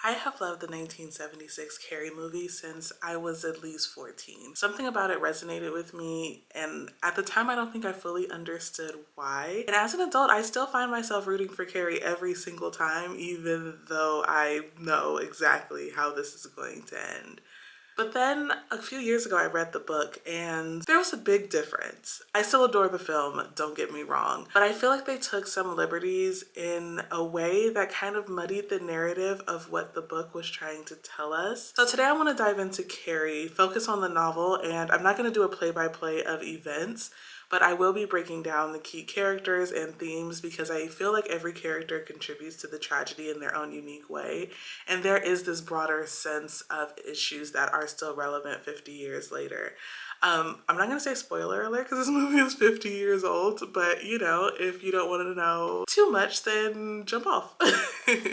I have loved the 1976 Carrie movie since I was at least 14. Something about it resonated with me, and at the time, I don't think I fully understood why. And as an adult, I still find myself rooting for Carrie every single time, even though I know exactly how this is going to end. But then a few years ago, I read the book and there was a big difference. I still adore the film, don't get me wrong, but I feel like they took some liberties in a way that kind of muddied the narrative of what the book was trying to tell us. So today I want to dive into Carrie, focus on the novel, and I'm not going to do a play by play of events, but I will be breaking down the key characters and themes because I feel like every character contributes to the tragedy in their own unique way. And there is this broader sense of issues that are still relevant 50 years later. I'm not going to say spoiler alert because this movie is 50 years old, but if you don't want to know too much, then jump off.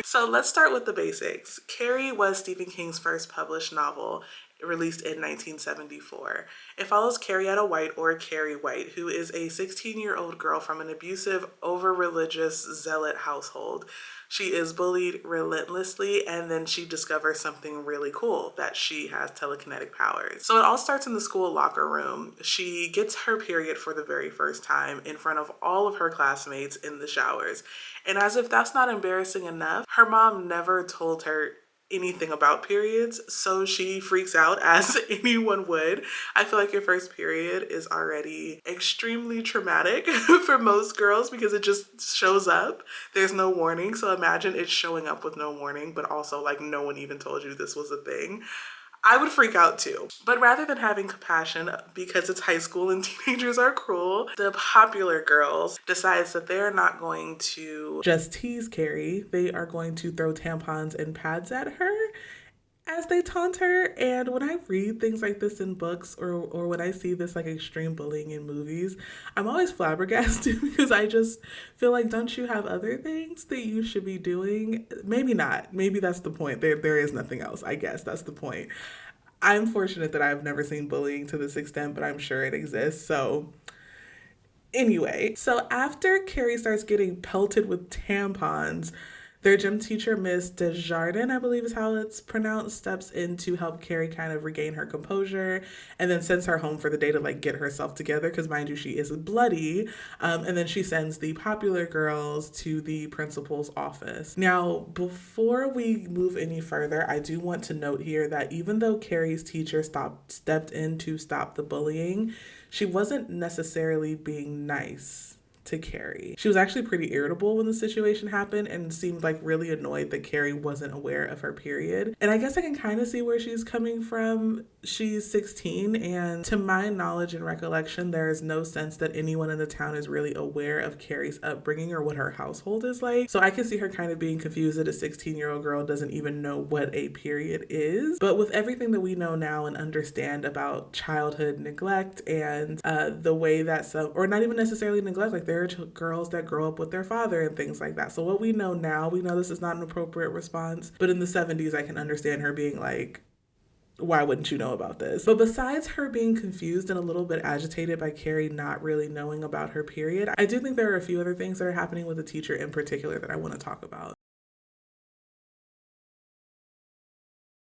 So let's start with the basics. Carrie was Stephen King's first published novel, released in 1974. It follows Carrietta White, or Carrie White, who is a 16-year-old girl from an abusive, over-religious zealot household. She is bullied relentlessly, and then she discovers something really cool, that she has telekinetic powers. So it all starts in the school locker room. She gets her period for the very first time in front of all of her classmates in the showers. And as if that's not embarrassing enough, her mom never told her anything about periods, so she freaks out as anyone would. I feel like your first period is already extremely traumatic for most girls because it just shows up. There's no warning, so imagine it showing up with no warning, but also like no one even told you this was a thing. I would freak out too. But rather than having compassion because it's high school and teenagers are cruel, the popular girls decides that they're not going to just tease Carrie. They are going to throw tampons and pads at her as they taunt her. And when I read things like this in books, or when I see this like extreme bullying in movies, I'm always flabbergasted because I just feel like, don't you have other things that you should be doing? Maybe not. Maybe that's the point. There is nothing else. I guess that's the point. I'm fortunate that I've never seen bullying to this extent, but I'm sure it exists. So anyway, so after Carrie starts getting pelted with tampons, their gym teacher, Miss Desjardins, I believe is how it's pronounced, steps in to help Carrie kind of regain her composure and then sends her home for the day to like get herself together because, mind you, she is bloody. And then she sends the popular girls to the principal's office. Now, before we move any further, I do want to note here that even though Carrie's teacher stepped in to stop the bullying, she wasn't necessarily being nice to Carrie. She was actually pretty irritable when the situation happened and seemed like really annoyed that Carrie wasn't aware of her period. And I guess I can kind of see where she's coming from. She's 16, and to my knowledge and recollection, there is no sense that anyone in the town is really aware of Carrie's upbringing or what her household is like. So I can see her kind of being confused that a 16-year-old girl doesn't even know what a period is. But with everything that we know now and understand about childhood neglect and the way that some, or not even necessarily neglect, like there are girls that grow up with their father and things like that. So what we know now, we know this is not an appropriate response. But in the 70s, I can understand her being like, why wouldn't you know about this? But besides her being confused and a little bit agitated by Carrie not really knowing about her period, I do think there are a few other things that are happening with the teacher in particular that I want to talk about.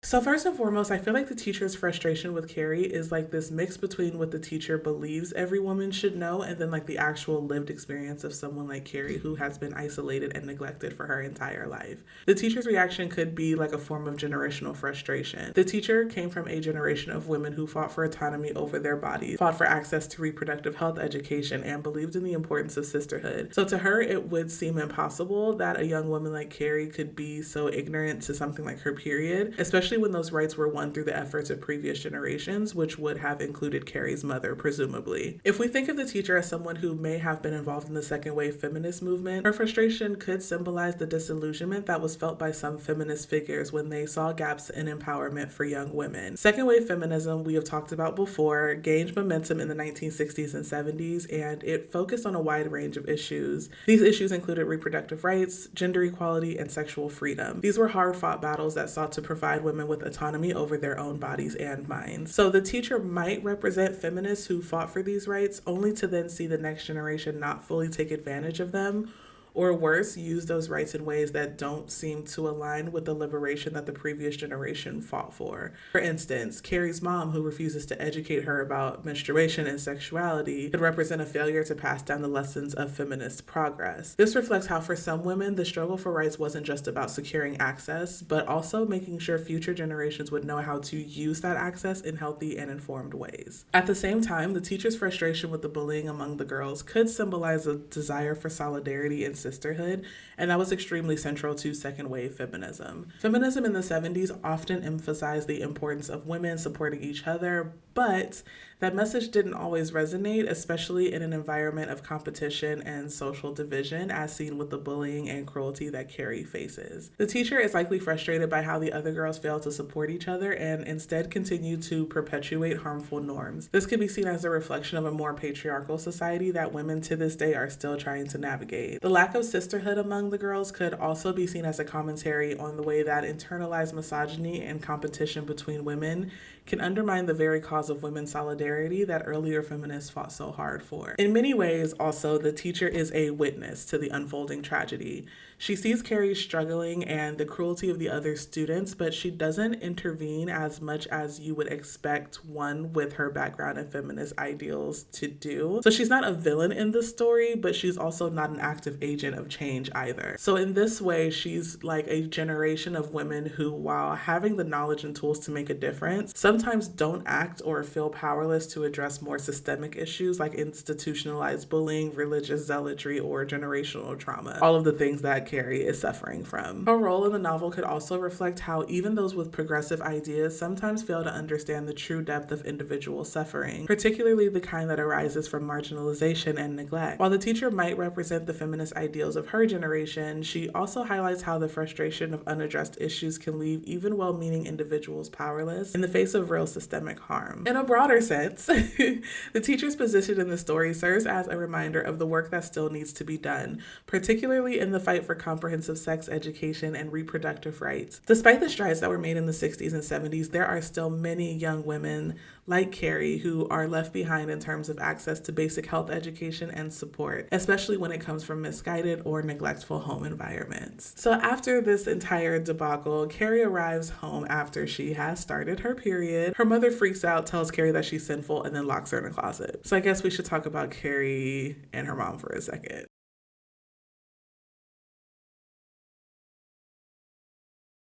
So first and foremost, I feel like the teacher's frustration with Carrie is like this mix between what the teacher believes every woman should know and then like the actual lived experience of someone like Carrie who has been isolated and neglected for her entire life. The teacher's reaction could be like a form of generational frustration. The teacher came from a generation of women who fought for autonomy over their bodies, fought for access to reproductive health education, and believed in the importance of sisterhood. So to her, it would seem impossible that a young woman like Carrie could be so ignorant to something like her period, especially when those rights were won through the efforts of previous generations, which would have included Carrie's mother, presumably. If we think of the teacher as someone who may have been involved in the second wave feminist movement, her frustration could symbolize the disillusionment that was felt by some feminist figures when they saw gaps in empowerment for young women. Second wave feminism, we have talked about before, gained momentum in the 1960s and 70s, and it focused on a wide range of issues. These issues included reproductive rights, gender equality, and sexual freedom. These were hard-fought battles that sought to provide women with autonomy over their own bodies and minds. So the teacher might represent feminists who fought for these rights, only to then see the next generation not fully take advantage of them, or worse, use those rights in ways that don't seem to align with the liberation that the previous generation fought for. For instance, Carrie's mom, who refuses to educate her about menstruation and sexuality, could represent a failure to pass down the lessons of feminist progress. This reflects how for some women, the struggle for rights wasn't just about securing access, but also making sure future generations would know how to use that access in healthy and informed ways. At the same time, the teacher's frustration with the bullying among the girls could symbolize a desire for solidarity and sisterhood, and that was extremely central to second wave feminism. Feminism in the 70s often emphasized the importance of women supporting each other, but that message didn't always resonate, especially in an environment of competition and social division, as seen with the bullying and cruelty that Carrie faces. The teacher is likely frustrated by how the other girls fail to support each other and instead continue to perpetuate harmful norms. This could be seen as a reflection of a more patriarchal society that women to this day are still trying to navigate. The lack of sisterhood among the girls could also be seen as a commentary on the way that internalized misogyny and competition between women can undermine the very cause of women's solidarity that earlier feminists fought so hard for. In many ways, also, the teacher is a witness to the unfolding tragedy. She sees Carrie struggling and the cruelty of the other students, but she doesn't intervene as much as you would expect one with her background in feminist ideals to do. So she's not a villain in the story, but she's also not an active agent of change either. So in this way, she's like a generation of women who, while having the knowledge and tools to make a difference, sometimes don't act or feel powerless to address more systemic issues like institutionalized bullying, religious zealotry, or generational trauma. All of the things that Carrie is suffering from. Her role in the novel could also reflect how even those with progressive ideas sometimes fail to understand the true depth of individual suffering, particularly the kind that arises from marginalization and neglect. While the teacher might represent the feminist ideals of her generation, she also highlights how the frustration of unaddressed issues can leave even well-meaning individuals powerless in the face of real systemic harm. In a broader sense, the teacher's position in the story serves as a reminder of the work that still needs to be done, particularly in the fight for comprehensive sex education and reproductive rights. Despite the strides that were made in the 60s and 70s, there are still many young women like Carrie who are left behind in terms of access to basic health education and support, especially when it comes from misguided or neglectful home environments. So after this entire debacle, Carrie arrives home after she has started her period. Her mother freaks out, tells Carrie that she's sinful, and then locks her in a closet. So I guess we should talk about Carrie and her mom for a second.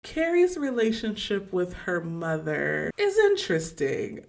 Carrie's relationship with her mother is interesting.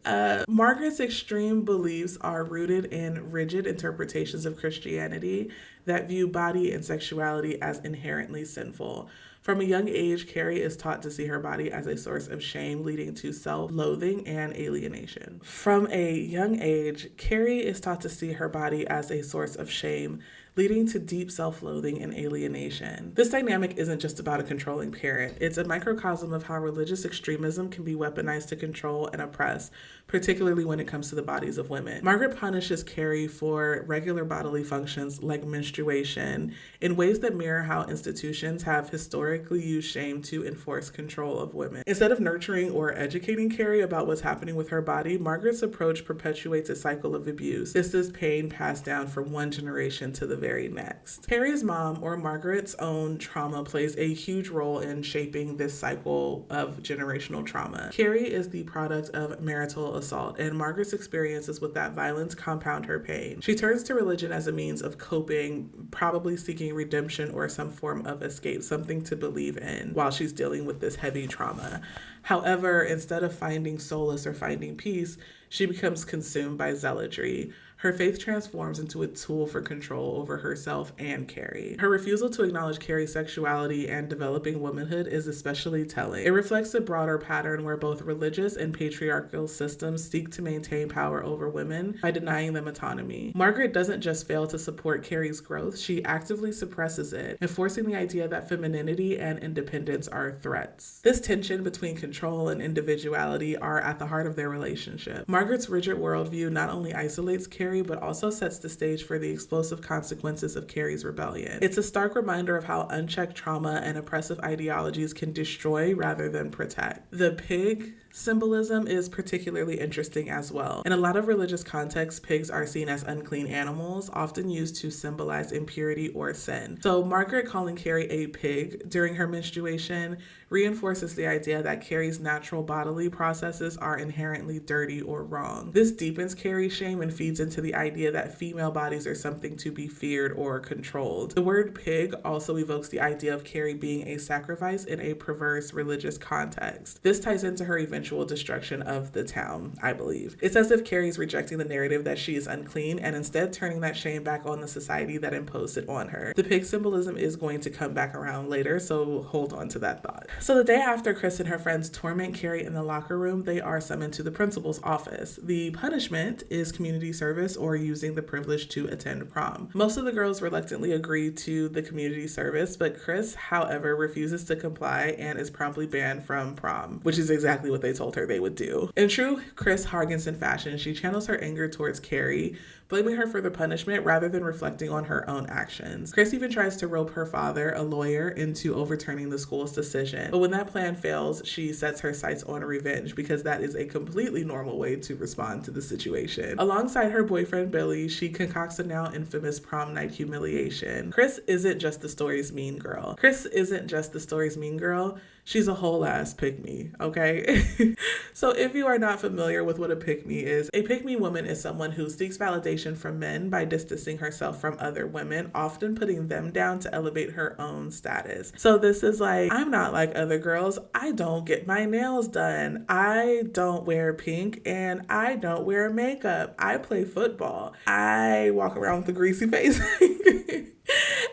Margaret's extreme beliefs are rooted in rigid interpretations of Christianity that view body and sexuality as inherently sinful. From a young age, Carrie is taught to see her body as a source of shame, leading to self-loathing and alienation. From a young age, Carrie is taught to see her body as a source of shame, leading to deep self-loathing and alienation. This dynamic isn't just about a controlling parent. It's a microcosm of how religious extremism can be weaponized to control and oppress, particularly when it comes to the bodies of women. Margaret punishes Carrie for regular bodily functions like menstruation in ways that mirror how institutions have historically used shame to enforce control of women. Instead of nurturing or educating Carrie about what's happening with her body, Margaret's approach perpetuates a cycle of abuse. This is pain passed down from one generation to the very next. Carrie's mom, or Margaret's own trauma, plays a huge role in shaping this cycle of generational trauma. Carrie is the product of marital assault, and Margaret's experiences with that violence compound her pain. She turns to religion as a means of coping, probably seeking redemption or some form of escape, something to believe in while she's dealing with this heavy trauma. However, instead of finding solace or finding peace, she becomes consumed by zealotry. Her faith transforms into a tool for control over herself and Carrie. Her refusal to acknowledge Carrie's sexuality and developing womanhood is especially telling. It reflects a broader pattern where both religious and patriarchal systems seek to maintain power over women by denying them autonomy. Margaret doesn't just fail to support Carrie's growth, she actively suppresses it, enforcing the idea that femininity and independence are threats. This tension between control and individuality are at the heart of their relationship. Margaret's rigid worldview not only isolates Carrie, but also sets the stage for the explosive consequences of Carrie's rebellion. It's a stark reminder of how unchecked trauma and oppressive ideologies can destroy rather than protect. The pig symbolism is particularly interesting as well. In a lot of religious contexts, pigs are seen as unclean animals, often used to symbolize impurity or sin. So Margaret calling Carrie a pig during her menstruation reinforces the idea that Carrie's natural bodily processes are inherently dirty or wrong. This deepens Carrie's shame and feeds into the idea that female bodies are something to be feared or controlled. The word pig also evokes the idea of Carrie being a sacrifice in a perverse religious context. This ties into her eventual destruction of the town, I believe. It's as if Carrie's rejecting the narrative that she is unclean and instead turning that shame back on the society that imposed it on her. The pig symbolism is going to come back around later, so hold on to that thought. So the day after Chris and her friends torment Carrie in the locker room, they are summoned to the principal's office. The punishment is community service or using the privilege to attend prom. Most of the girls reluctantly agree to the community service, but Chris, however, refuses to comply and is promptly banned from prom, which is exactly what they told her they would do. In true Chris Hargensen fashion, she channels her anger towards Carrie, blaming her for the punishment rather than reflecting on her own actions. Chris even tries to rope her father, a lawyer, into overturning the school's decision. But when that plan fails, she sets her sights on revenge because that is a completely normal way to respond to the situation. Alongside her boyfriend Billy, she concocts a now infamous prom night humiliation. Chris isn't just the story's mean girl. She's a whole ass pick-me, okay? So if you are not familiar with what a pick-me is, a pick-me woman is someone who seeks validation from men by distancing herself from other women, often putting them down to elevate her own status. So this is like, I'm not like other girls. I don't get my nails done. I don't wear pink and I don't wear makeup. I play football. I walk around with a greasy face.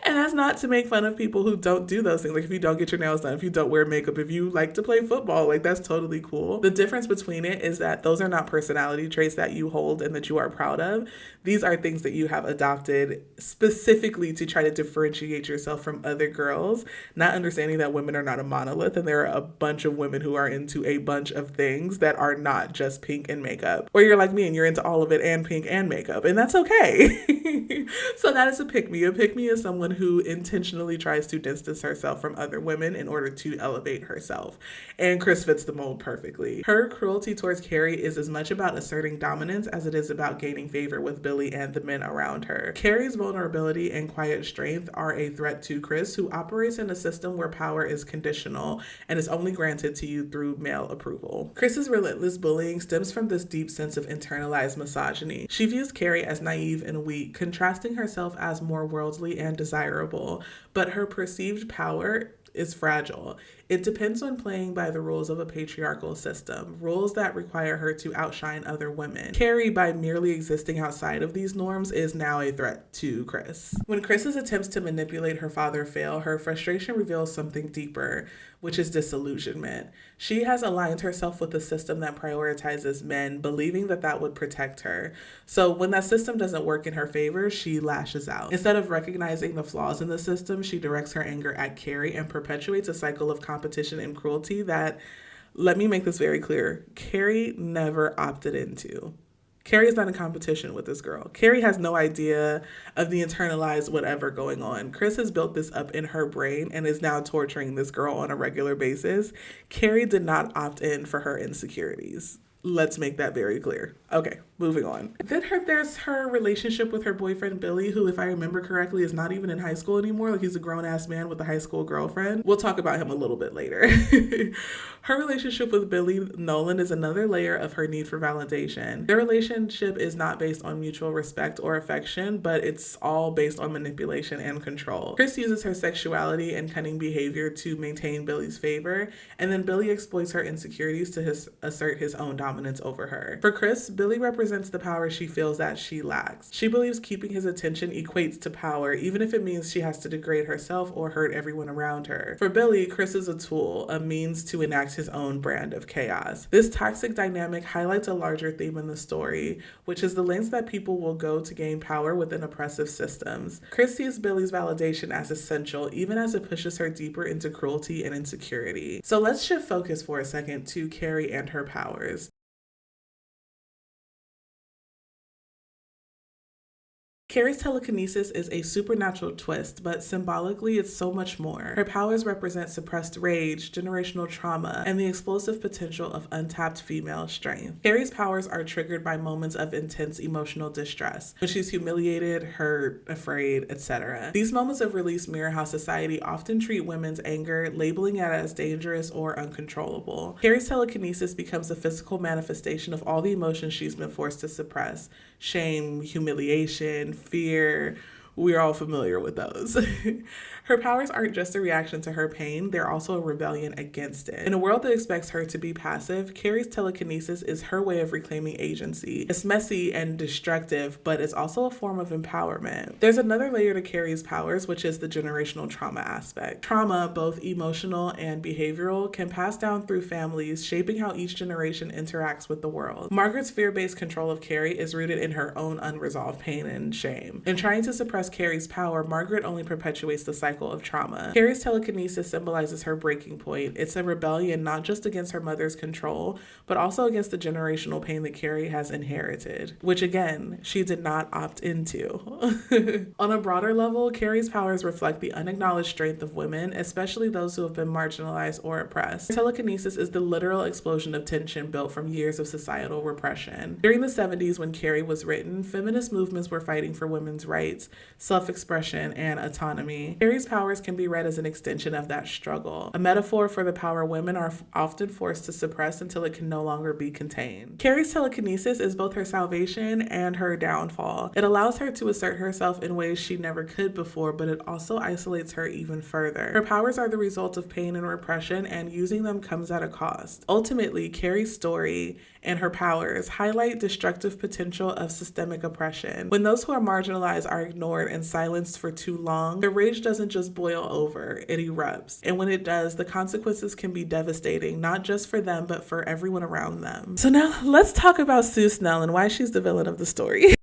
And that's not to make fun of people who don't do those things. Like if you don't get your nails done, if you don't wear makeup, if you like to play football, like that's totally cool. The difference between it is that those are not personality traits that you hold and that you are proud of. These are things that you have adopted specifically to try to differentiate yourself from other girls, not understanding that women are not a monolith and there are a bunch of women who are into a bunch of things that are not just pink and makeup. Or you're like me and you're into all of it and pink and makeup, and that's okay. So that is a pick-me. A pick-me is someone who intentionally tries to distance herself from other women in order to elevate herself. And Chris fits the mold perfectly. Her cruelty towards Carrie is as much about asserting dominance as it is about gaining favor with Billy and the men around her. Carrie's vulnerability and quiet strength are a threat to Chris, who operates in a system where power is conditional and is only granted to you through male approval. Chris's relentless bullying stems from this deep sense of internalized misogyny. She views Carrie as naive and weak, contrasting herself as more worldly and desirable, but her perceived power is fragile. It depends on playing by the rules of a patriarchal system, rules that require her to outshine other women. Carrie, by merely existing outside of these norms, is now a threat to Chris. When Chris's attempts to manipulate her father fail, her frustration reveals something deeper, which is disillusionment. She has aligned herself with a system that prioritizes men, believing that that would protect her. So when that system doesn't work in her favor, she lashes out. Instead of recognizing the flaws in the system, she directs her anger at Carrie and perpetuates a cycle of competition and cruelty that, let me make this very clear, Carrie never opted into. Carrie is not in competition with this girl. Carrie has no idea of the internalized whatever going on. Chris has built this up in her brain and is now torturing this girl on a regular basis. Carrie did not opt in for her insecurities. Let's make that very clear. Okay, moving on. Then there's her relationship with her boyfriend, Billy, who, if I remember correctly, is not even in high school anymore. Like, he's a grown-ass man with a high school girlfriend. We'll talk about him a little bit later. Her relationship with Billy Nolan is another layer of her need for validation. Their relationship is not based on mutual respect or affection, but it's all based on manipulation and control. Chris uses her sexuality and cunning behavior to maintain Billy's favor, and then Billy exploits her insecurities to assert his own dominance over her. For Chris, Billy represents the power she feels that she lacks. She believes keeping his attention equates to power, even if it means she has to degrade herself or hurt everyone around her. For Billy, Chris is a tool, a means to enact his own brand of chaos. This toxic dynamic highlights a larger theme in the story, which is the lengths that people will go to gain power within oppressive systems. Chris sees Billy's validation as essential, even as it pushes her deeper into cruelty and insecurity. So let's shift focus for a second to Carrie and her powers. Carrie's telekinesis is a supernatural twist, but symbolically it's so much more. Her powers represent suppressed rage, generational trauma, and the explosive potential of untapped female strength. Carrie's powers are triggered by moments of intense emotional distress, when she's humiliated, hurt, afraid, etc. These moments of release mirror how society often treat women's anger, labeling it as dangerous or uncontrollable. Carrie's telekinesis becomes a physical manifestation of all the emotions she's been forced to suppress: shame, humiliation, fear. We're all familiar with those. Her powers aren't just a reaction to her pain, they're also a rebellion against it. In a world that expects her to be passive, Carrie's telekinesis is her way of reclaiming agency. It's messy and destructive, but it's also a form of empowerment. There's another layer to Carrie's powers, which is the generational trauma aspect. Trauma, both emotional and behavioral, can pass down through families, shaping how each generation interacts with the world. Margaret's fear-based control of Carrie is rooted in her own unresolved pain and shame. In trying to suppress Carrie's power, Margaret only perpetuates the cycle of trauma. Carrie's telekinesis symbolizes her breaking point. It's a rebellion not just against her mother's control, but also against the generational pain that Carrie has inherited, which again, she did not opt into. On a broader level, Carrie's powers reflect the unacknowledged strength of women, especially those who have been marginalized or oppressed. Telekinesis is the literal explosion of tension built from years of societal repression. During the 70s, when Carrie was written, feminist movements were fighting for women's rights, self-expression, and autonomy. Carrie's powers can be read as an extension of that struggle, a metaphor for the power women are often forced to suppress until it can no longer be contained. Carrie's telekinesis is both her salvation and her downfall. It allows her to assert herself in ways she never could before, but it also isolates her even further. Her powers are the result of pain and repression, and using them comes at a cost. Ultimately, Carrie's story and her powers highlight destructive potential of systemic oppression. When those who are marginalized are ignored and silenced for too long, the rage doesn't just boil over, it erupts. And when it does, the consequences can be devastating, not just for them, but for everyone around them. So now let's talk about Sue Snell and why she's the villain of the story.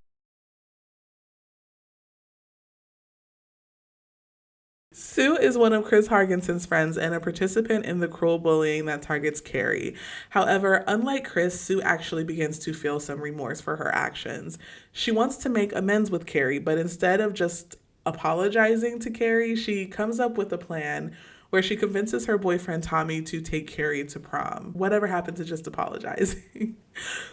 Sue is one of Chris Hargenson's friends and a participant in the cruel bullying that targets Carrie. However, unlike Chris, Sue actually begins to feel some remorse for her actions. She wants to make amends with Carrie, but instead of just apologizing to Carrie, she comes up with a plan where she convinces her boyfriend Tommy to take Carrie to prom. Whatever happened to just apologizing?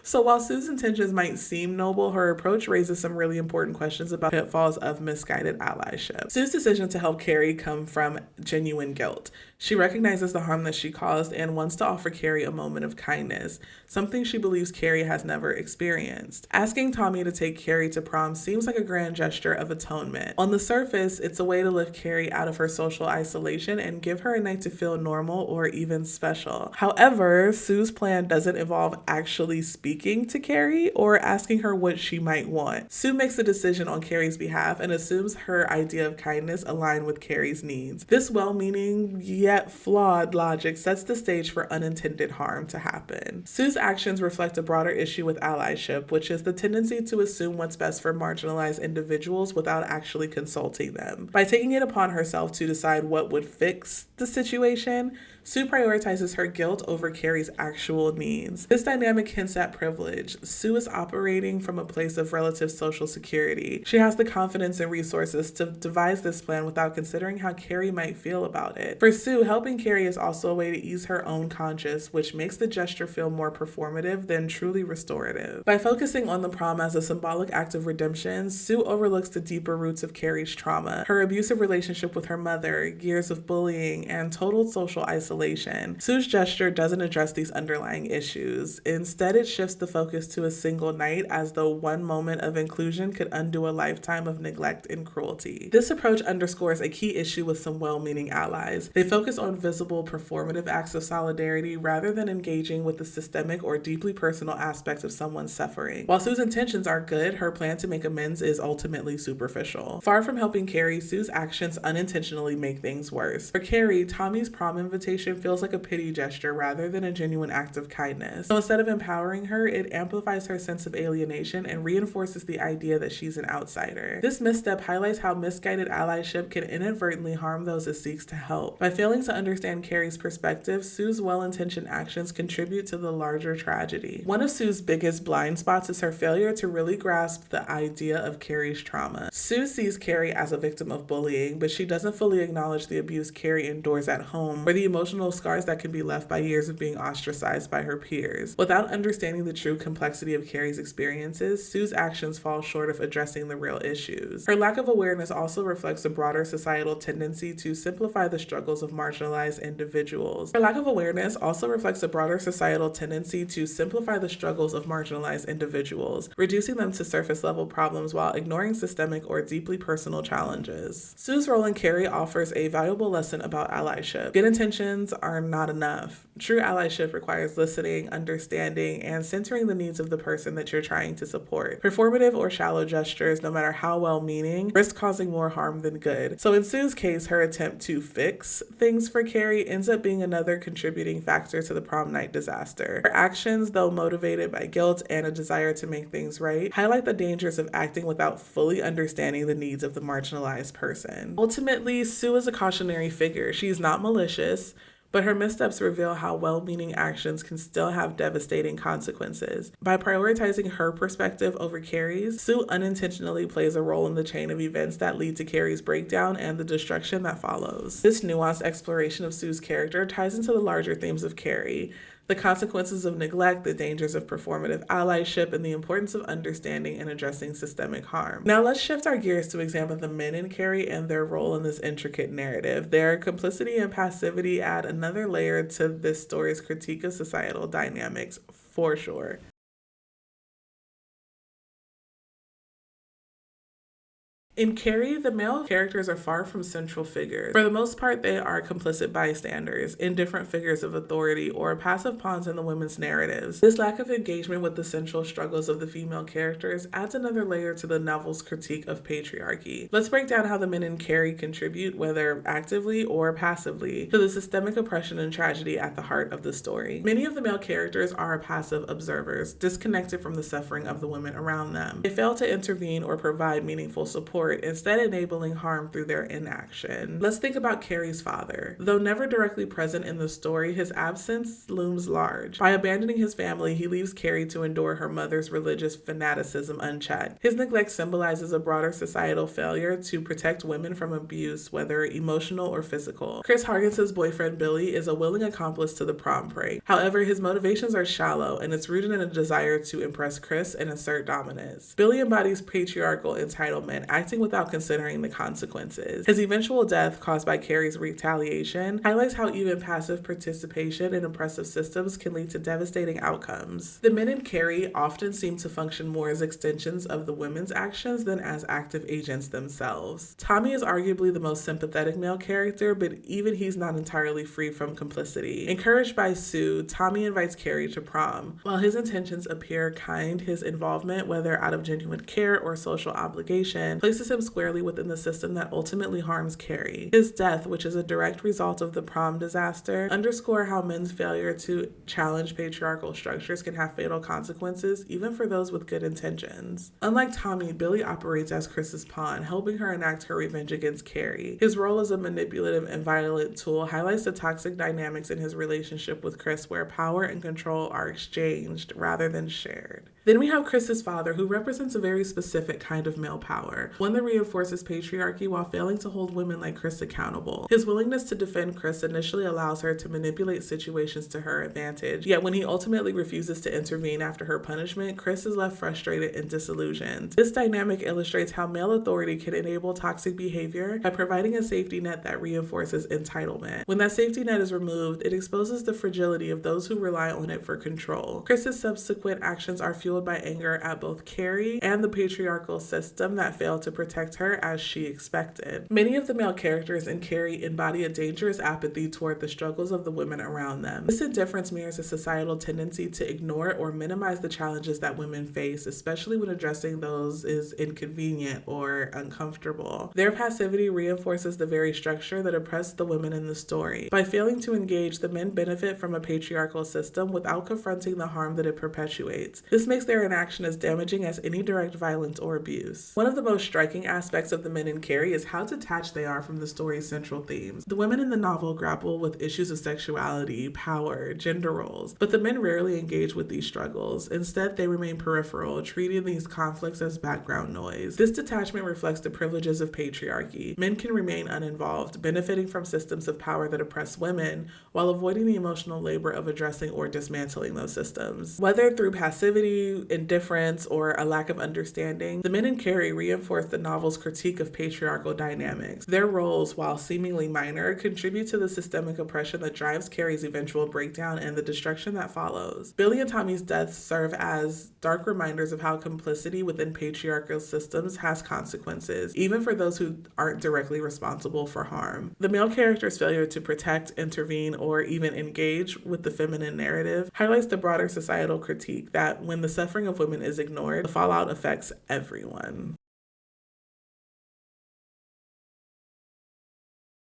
So while Sue's intentions might seem noble, her approach raises some really important questions about pitfalls of misguided allyship. Sue's decision to help Carrie come from genuine guilt. She recognizes the harm that she caused and wants to offer Carrie a moment of kindness, something she believes Carrie has never experienced. Asking Tommy to take Carrie to prom seems like a grand gesture of atonement. On the surface, it's a way to lift Carrie out of her social isolation and give her a night to feel normal or even special. However, Sue's plan doesn't involve actually speaking to Carrie or asking her what she might want. Sue makes a decision on Carrie's behalf and assumes her idea of kindness aligns with Carrie's needs. This well-meaning yet flawed logic sets the stage for unintended harm to happen. Sue's actions reflect a broader issue with allyship, which is the tendency to assume what's best for marginalized individuals without actually consulting them. By taking it upon herself to decide what would fix the situation, Sue prioritizes her guilt over Carrie's actual needs. This dynamic hints at privilege. Sue is operating from a place of relative social security. She has the confidence and resources to devise this plan without considering how Carrie might feel about it. For Sue, helping Carrie is also a way to ease her own conscience, which makes the gesture feel more performative than truly restorative. By focusing on the prom as a symbolic act of redemption, Sue overlooks the deeper roots of Carrie's trauma, her abusive relationship with her mother, years of bullying, and total social isolation. Sue's gesture doesn't address these underlying issues. Instead, it shifts the focus to a single night, as though one moment of inclusion could undo a lifetime of neglect and cruelty. This approach underscores a key issue with some well-meaning allies. They focus on visible, performative acts of solidarity rather than engaging with the systemic or deeply personal aspects of someone's suffering. While Sue's intentions are good, her plan to make amends is ultimately superficial. Far from helping Carrie, Sue's actions unintentionally make things worse. For Carrie, Tommy's prom invitation communication feels like a pity gesture rather than a genuine act of kindness. So instead of empowering her, it amplifies her sense of alienation and reinforces the idea that she's an outsider. This misstep highlights how misguided allyship can inadvertently harm those it seeks to help. By failing to understand Carrie's perspective, Sue's well-intentioned actions contribute to the larger tragedy. One of Sue's biggest blind spots is her failure to really grasp the idea of Carrie's trauma. Sue sees Carrie as a victim of bullying, but she doesn't fully acknowledge the abuse Carrie endures at home or the emotional scars that can be left by years of being ostracized by her peers. Without understanding the true complexity of Carrie's experiences, Sue's actions fall short of addressing the real issues. Her lack of awareness also reflects a broader societal tendency to simplify the struggles of marginalized individuals. Her lack of awareness also reflects a broader societal tendency to simplify the struggles of marginalized individuals, reducing them to surface level problems while ignoring systemic or deeply personal challenges. Sue's role in Carrie offers a valuable lesson about allyship. Good intentions are not enough. True allyship requires listening, understanding, and centering the needs of the person that you're trying to support. Performative or shallow gestures, no matter how well-meaning, risk causing more harm than good. So in Sue's case, her attempt to fix things for Carrie ends up being another contributing factor to the prom night disaster. Her actions, though motivated by guilt and a desire to make things right, highlight the dangers of acting without fully understanding the needs of the marginalized person. Ultimately, Sue is a cautionary figure. She's not malicious, but her missteps reveal how well-meaning actions can still have devastating consequences. By prioritizing her perspective over Carrie's, Sue unintentionally plays a role in the chain of events that lead to Carrie's breakdown and the destruction that follows. This nuanced exploration of Sue's character ties into the larger themes of Carrie: the consequences of neglect, the dangers of performative allyship, and the importance of understanding and addressing systemic harm. Now let's shift our gears to examine the men in Carrie and their role in this intricate narrative. Their complicity and passivity add another layer to this story's critique of societal dynamics, for sure. In Carrie, the male characters are far from central figures. For the most part, they are complicit bystanders, indifferent figures of authority, or passive pawns in the women's narratives. This lack of engagement with the central struggles of the female characters adds another layer to the novel's critique of patriarchy. Let's break down how the men in Carrie contribute, whether actively or passively, to the systemic oppression and tragedy at the heart of the story. Many of the male characters are passive observers, disconnected from the suffering of the women around them. They fail to intervene or provide meaningful support, instead enabling harm through their inaction. Let's think about Carrie's father. Though never directly present in the story, his absence looms large. By abandoning his family, he leaves Carrie to endure her mother's religious fanaticism unchecked. His neglect symbolizes a broader societal failure to protect women from abuse, whether emotional or physical. Chris Hargis' boyfriend Billy is a willing accomplice to the prom prank. However, his motivations are shallow, and it's rooted in a desire to impress Chris and assert dominance. Billy embodies patriarchal entitlement, acting without considering the consequences. His eventual death, caused by Carrie's retaliation, highlights how even passive participation in oppressive systems can lead to devastating outcomes. The men in Carrie often seem to function more as extensions of the women's actions than as active agents themselves. Tommy is arguably the most sympathetic male character, but even he's not entirely free from complicity. Encouraged by Sue, Tommy invites Carrie to prom. While his intentions appear kind, his involvement, whether out of genuine care or social obligation, places him squarely within the system that ultimately harms Carrie. His death, which is a direct result of the prom disaster, underscore how men's failure to challenge patriarchal structures can have fatal consequences, even for those with good intentions. Unlike Tommy, Billy operates as Chris's pawn, helping her enact her revenge against Carrie. His role as a manipulative and violent tool highlights the toxic dynamics in his relationship with Chris, where power and control are exchanged rather than shared. Then we have Chris's father, who represents a very specific kind of male power, one that reinforces patriarchy while failing to hold women like Chris accountable. His willingness to defend Chris initially allows her to manipulate situations to her advantage, yet when he ultimately refuses to intervene after her punishment, Chris is left frustrated and disillusioned. This dynamic illustrates how male authority can enable toxic behavior by providing a safety net that reinforces entitlement. When that safety net is removed, it exposes the fragility of those who rely on it for control. Chris's subsequent actions are fueled by anger at both Carrie and the patriarchal system that failed to protect her as she expected. Many of the male characters in Carrie embody a dangerous apathy toward the struggles of the women around them. This indifference mirrors a societal tendency to ignore or minimize the challenges that women face, especially when addressing those is inconvenient or uncomfortable. Their passivity reinforces the very structure that oppressed the women in the story. By failing to engage, the men benefit from a patriarchal system without confronting the harm that it perpetuates. This makes their inaction as damaging as any direct violence or abuse. One of the most striking aspects of the men in Carrie is how detached they are from the story's central themes. The women in the novel grapple with issues of sexuality, power, gender roles, but the men rarely engage with these struggles. Instead, they remain peripheral, treating these conflicts as background noise. This detachment reflects the privileges of patriarchy. Men can remain uninvolved, benefiting from systems of power that oppress women, while avoiding the emotional labor of addressing or dismantling those systems. Whether through passivity, indifference, or a lack of understanding, the men in Carrie reinforce the novel's critique of patriarchal dynamics. Their roles, while seemingly minor, contribute to the systemic oppression that drives Carrie's eventual breakdown and the destruction that follows. Billy and Tommy's deaths serve as dark reminders of how complicity within patriarchal systems has consequences, even for those who aren't directly responsible for harm. The male character's failure to protect, intervene, or even engage with the feminine narrative highlights the broader societal critique that when the suffering of women is ignored, the fallout affects everyone.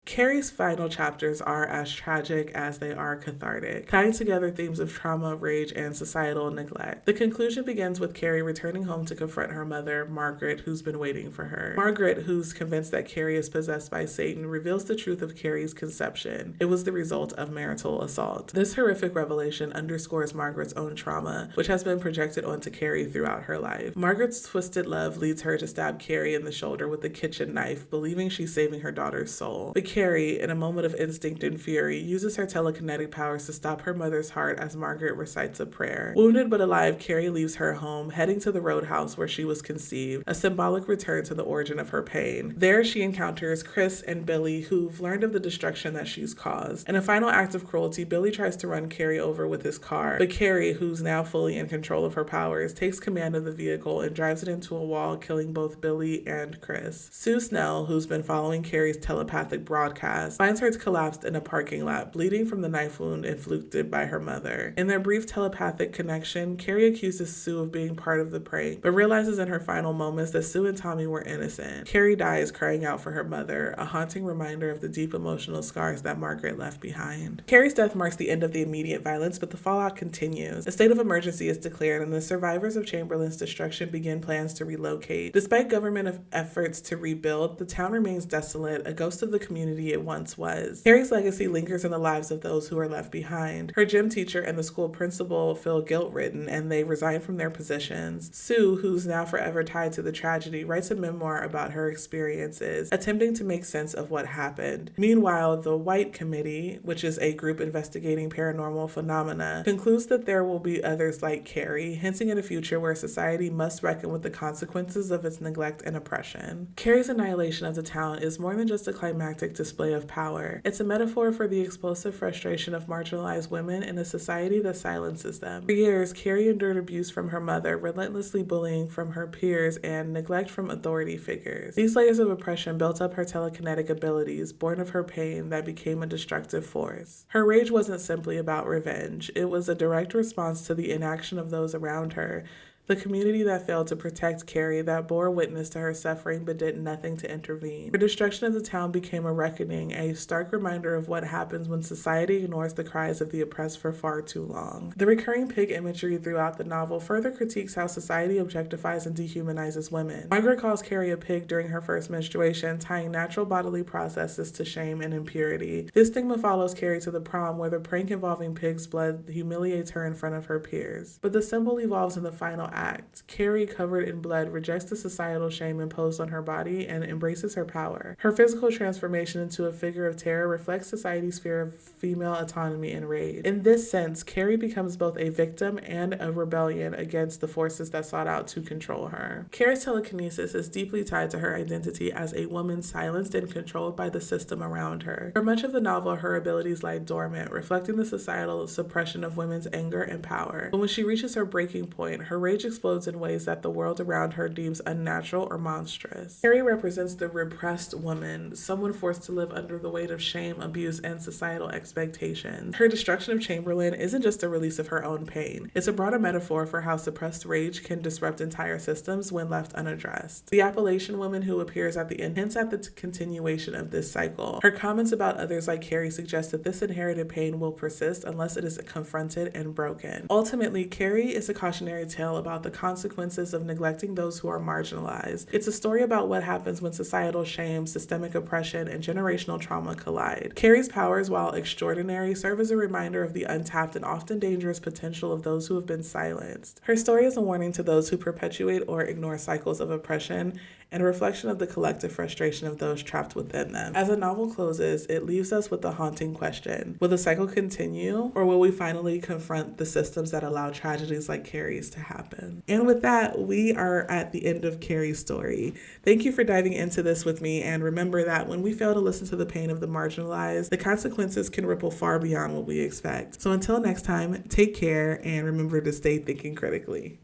Carrie's final chapters are as tragic as they are cathartic, tying together themes of trauma, rage, and societal neglect. The conclusion begins with Carrie returning home to confront her mother, Margaret, who's been waiting for her. Margaret, who's convinced that Carrie is possessed by Satan, reveals the truth of Carrie's conception. It was the result of marital assault. This horrific revelation underscores Margaret's own trauma, which has been projected onto Carrie throughout her life. Margaret's twisted love leads her to stab Carrie in the shoulder with a kitchen knife, believing she's saving her daughter's soul. But Carrie, in a moment of instinct and fury, uses her telekinetic powers to stop her mother's heart as Margaret recites a prayer. Wounded but alive, Carrie leaves her home, heading to the roadhouse where she was conceived, a symbolic return to the origin of her pain. There, she encounters Chris and Billy, who've learned of the destruction that she's caused. In a final act of cruelty, Billy tries to run Carrie over with his car, but Carrie, who's now fully in control of her powers, takes command of the vehicle and drives it into a wall, killing both Billy and Chris. Sue Snell, who's been following Carrie's telepathic broadcast, finds her collapsed in a parking lot, bleeding from the knife wound inflicted by her mother. In their brief telepathic connection, Carrie accuses Sue of being part of the prank, but realizes in her final moments that Sue and Tommy were innocent. Carrie dies crying out for her mother, a haunting reminder of the deep emotional scars that Margaret left behind. Carrie's death marks the end of the immediate violence, but the fallout continues. A state of emergency is declared, and the survivors of Chamberlain's destruction begin plans to relocate. Despite government efforts to rebuild, the town remains desolate, a ghost of the community it once was. Carrie's legacy lingers in the lives of those who are left behind. Her gym teacher and the school principal feel guilt-ridden, and they resign from their positions. Sue, who's now forever tied to the tragedy, writes a memoir about her experiences, attempting to make sense of what happened. Meanwhile, the White Committee, which is a group investigating paranormal phenomena, concludes that there will be others like Carrie, hinting at a future where society must reckon with the consequences of its neglect and oppression. Carrie's annihilation of the town is more than just a climactic display of power. It's a metaphor for the explosive frustration of marginalized women in a society that silences them. For years, Carrie endured abuse from her mother, relentlessly bullying from her peers, and neglect from authority figures. These layers of oppression built up her telekinetic abilities, born of her pain that became a destructive force. Her rage wasn't simply about revenge. It was a direct response to the inaction of those around her, the community that failed to protect Carrie, that bore witness to her suffering but did nothing to intervene. Her destruction of the town became a reckoning, a stark reminder of what happens when society ignores the cries of the oppressed for far too long. The recurring pig imagery throughout the novel further critiques how society objectifies and dehumanizes women. Margaret calls Carrie a pig during her first menstruation, tying natural bodily processes to shame and impurity. This stigma follows Carrie to the prom, where the prank involving pig's blood humiliates her in front of her peers. But the symbol evolves in the final act. Carrie, covered in blood, rejects the societal shame imposed on her body and embraces her power. Her physical transformation into a figure of terror reflects society's fear of female autonomy and rage. In this sense, Carrie becomes both a victim and a rebellion against the forces that sought out to control her. Carrie's telekinesis is deeply tied to her identity as a woman silenced and controlled by the system around her. For much of the novel, her abilities lie dormant, reflecting the societal suppression of women's anger and power. But when she reaches her breaking point, her rage rage explodes in ways that the world around her deems unnatural or monstrous. Carrie represents the repressed woman, someone forced to live under the weight of shame, abuse, and societal expectations. Her destruction of Chamberlain isn't just a release of her own pain. It's a broader metaphor for how suppressed rage can disrupt entire systems when left unaddressed. The Appalachian woman who appears at the end hints at the continuation of this cycle. Her comments about others like Carrie suggest that this inherited pain will persist unless it is confronted and broken. Ultimately, Carrie is a cautionary tale about the consequences of neglecting those who are marginalized. It's a story about what happens when societal shame, systemic oppression, and generational trauma collide. Carrie's powers, while extraordinary, serve as a reminder of the untapped and often dangerous potential of those who have been silenced. Her story is a warning to those who perpetuate or ignore cycles of oppression and a reflection of the collective frustration of those trapped within them. As the novel closes, it leaves us with the haunting question: will the cycle continue, or will we finally confront the systems that allow tragedies like Carrie's to happen? And with that, we are at the end of Carrie's story. Thank you for diving into this with me, and remember that when we fail to listen to the pain of the marginalized, the consequences can ripple far beyond what we expect. So until next time, take care and remember to stay thinking critically.